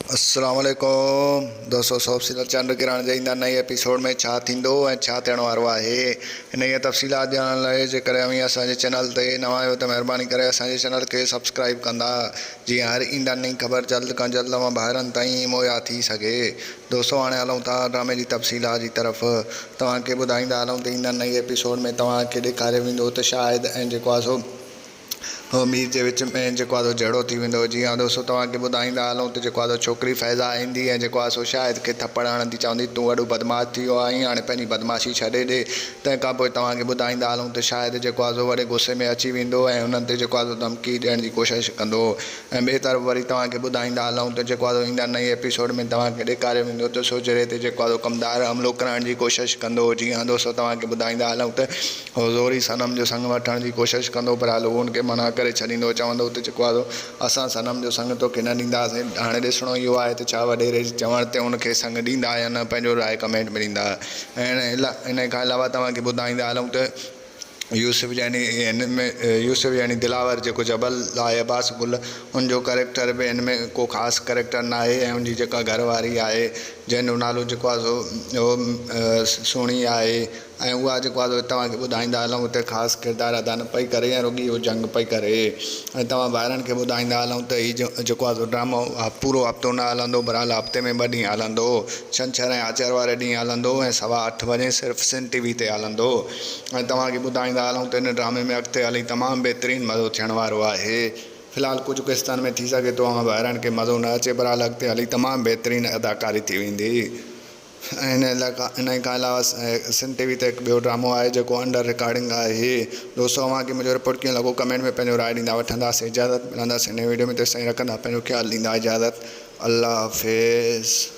अस्सलाम वालेकुम दोस्तों, सॉफ्ट सीलर चैनल किरण जे ईंदा नए एपिसोड में छा थींदो ऐं छा थियण वारो आहे हिन जी तफ़सीलात ॼाणण लाइ जेकर अव्हीं असांजे चैनल ते नवां आहियो त महिरबानी करे असांजे चैनल खे सब्सक्राइब कंदा, जीअं हर ईंदा नई ख़बर जल्द खां जल्द तव्हां ॿाहिरनि ताईं मुहैया थी सघे। दोस्तों, हाणे हलूं था ड्रामे जी तफ़सीलात जी तरफ़। तव्हांखे ॿुधाईंदा हलूं त ईंदा नई एपिसोड में तव्हांखे ॾेखारियो वेंदो त शायदि ऐं जेको आहे सो मीर जे विच में जेको आहे जहिड़ो थी वेंदो। जी हाँ दोस्तों, तव्हांखे ॿुधाईंदा हलूं त जेको आहे छोकिरी फ़ैज़ा ईंदी ऐं जेको आहे सो शाहिद खे थप्पड़ हणंदी, चवंदी तूं वॾो बदमाश थी वियो आहीं, हाणे पंहिंजी बदमाशी छॾे ॾे। तंहिंखां पोइ तव्हांखे ॿुधाईंदा हलूं त शाहिद जेको आहे सो वॾे गुस्से में अची वेंदो ऐं हुननि ते जेको आहे धमकी ॾियण जी कोशिशि कंदो। ऐं ॿिए तरफ़ वरी तव्हांखे ॿुधाईंदा हलूं त जेको आहे ईंदा नई एपिसोड में तव्हांखे ॾेखारियो वेंदो त सोजरे ते जेको आहे कमदार हमिलो करण जी कोशिशि कंदो। जी हाँ दोस्तों, तव्हांखे ॿुधाईंदा हलूं त उहो ज़ोरी सनम जो संग वठण जी कोशिशि कंदो, पर हाल उहो हुनखे मना करे छॾींदो, चवंदो त जेको आहे असां सनम जो संग तोखे न ॾींदासीं। हाणे ॾिसणो इहो आहे त छा वॾेरे चवण ते हुनखे संग ॾींदा या न, पंहिंजो राय कमेंट में ॾींदा। ऐं इन खां अलावा तव्हांखे ॿुधाईंदा हलूं त यूसुफ यानी दिलावर जेको जबल आहे अब्बास गुल, हुनजो करेक्टर बि हिन में को ख़ासि करेक्टर न आहे। ऐं हुनजी जेका घरवारी आहे जंहिंजो नालो जेको आहे सो सुहिणी आहे, ऐं उहा जेको आहे तव्हांखे ॿुधाईंदा हलूं त ख़ासि किरदारु अदा न पई करे ऐं रुॻी उहो जंग पई करे। ऐं तव्हां ॿाहिरनि खे ॿुधाईंदा हलूं त हीउ जेको आहे ड्रामो पूरो हफ़्तो न हलंदो, बरहाल हफ़्ते में 2 ॾींहं हलंदो। छंछरु ऐं आर्तवार वारे ॾींहुं हलंदो ऐं 8:15 बजे सिर्फ़ु सिन TV ते हलंदो। ऐं तव्हांखे ॿुधाईंदा हलूं त हिन ड्रामे में अॻिते हली तमामु बहितरीनु मज़ो थियण वारो आहे। फ़िलहाल कुझु किस्तनि में थी सघे थो ऐं ॿाहिरनि खे मज़ो न अचे, पर हाल अॻिते हली तमामु बहितरीनु अदाकारी थी वेंदी। ऐं इन खां अलावा सिन TV ते हिकु ॿियो ड्रामो आहे जेको अंडर रिकॉर्डिंग आहे। दोस्तों, तव्हांखे मुंहिंजो रिपोर्ट कीअं लॻो कमेंट में पंहिंजो राय ॾींदा। वठंदासीं इजाज़त, मिलंदासीं नई वीडियो में, तेसिताईं रखंदा पंहिंजो ख़्यालु, ॾींदा इजाज़त। अल्लाह हाफ़िज़।